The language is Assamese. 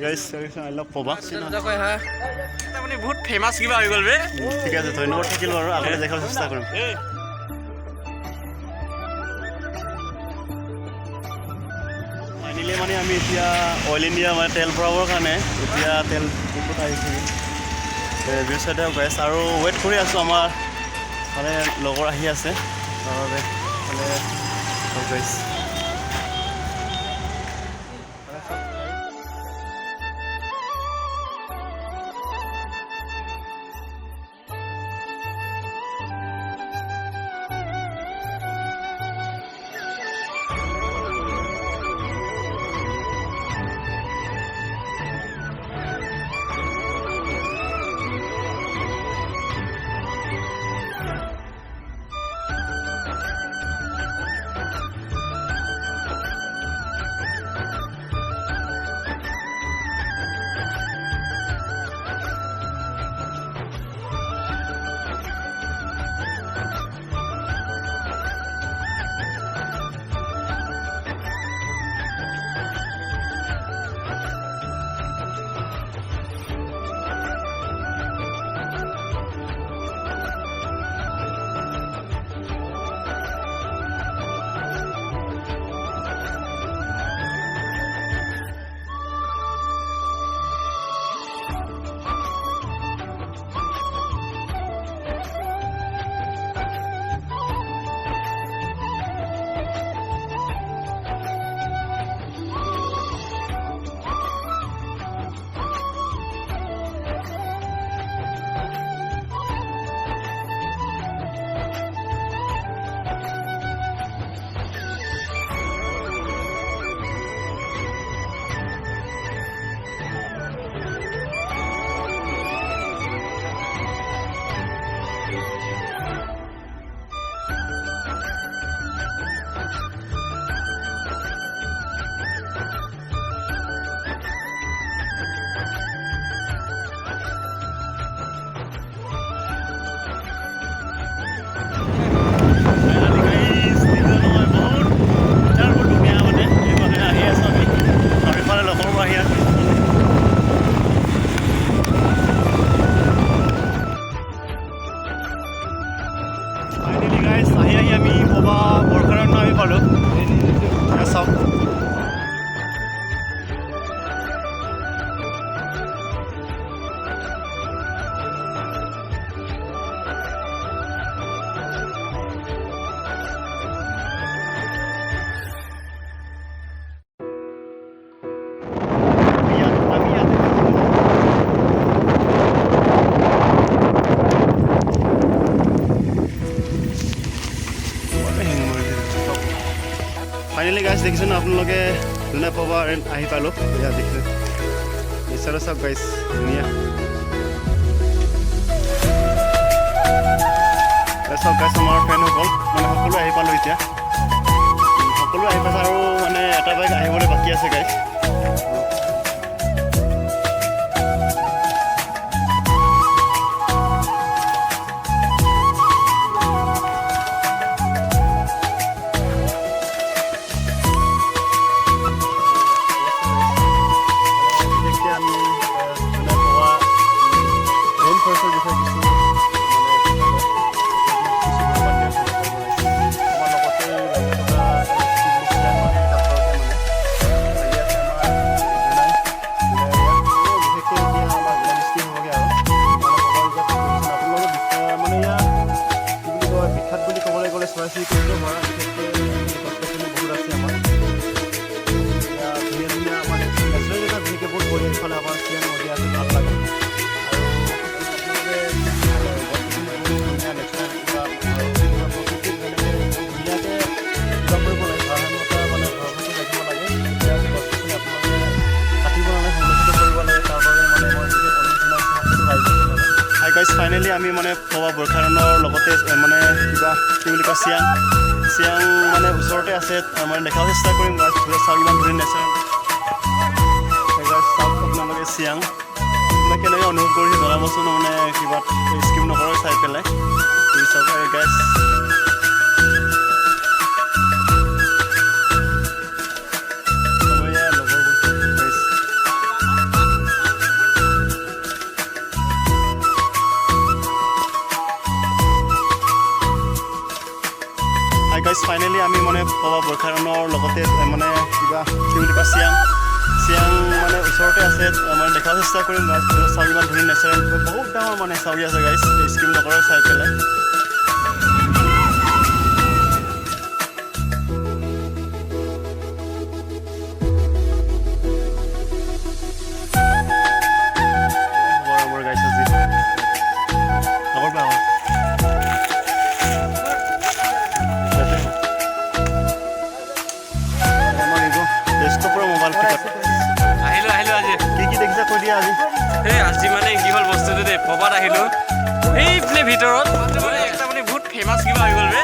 গাইস আই লাভ পবা আপুনি বহুত ফেমাস কিবা হৈ গ'ল বে ঠিক আছে ধন্যবাদ থাকিল বাৰু আগলৈ দেখাৰ চেষ্টা কৰিম ফাইনেলি মানে আমি এতিয়া অইল ইণ্ডিয়া মানে তেল ভৰাবৰ কাৰণে এতিয়া তেল ডিপুত আহিছোঁ ভিউ চাইডে গাইছ আৰু ৱেইট কৰি আছোঁ আমাৰ মানে লগৰ আহি আছে তাৰ বাবে মানে গাইছ ফাইনেলি গাইছ দেখিছে ন আপোনালোকে জনাই পাবা আহি পালোঁ এয়া দেখিছে নিশ্চয় চাওক গাইছ ধুনীয়া চাওক গাইছ আমাৰ ফ্ৰেণ্ডসকল মানে সকলো আহি পালোঁ এতিয়া সকলো আহি পাইছে আৰু মানে এটা বাইক আহিবলৈ বাকী আছে গাইছ ফাইনেলি আমি মানে পবা বৰ্ষাৰণৰ লগতে মানে কিবা কি বুলি কয় চিয়াং মানে ওচৰতে আছে মানে দেখাব চেষ্টা কৰিম চাওক ইমান ধুনীয়া নেচাৰ চাওক আপোনালোকে চিয়াং আপোনাক কেনেকৈ অনুভৱ কৰিছে জনাবচোন মানে কিবা স্কিপ নকৰে চাই পেলাই চাওক গাইছ আমি মানে পবা বৰ্ষাৰণৰ লগতে মানে কিবা কি বুলি কয় চিয়াং মানে ওচৰতে আছে মানে দেখাব চেষ্টা কৰিম গাইছ চাওঁ ইমান ধুনীয়া নেচাৰেল বহুত ডাঙৰ মানে চাউৰি আছে গাইছ স্কিম নকৰে চাই পেলাই আহিলোঁ আজি কি দেখিছা কৈ দিয়া আজি এই আজি মানে কি হ'ল বস্তুটো দেই পবাত আহিলোঁ এইপিনে ভিতৰত মানে একটা মানে বহুত ফেমাছ কিবা হৈ গ'ল বে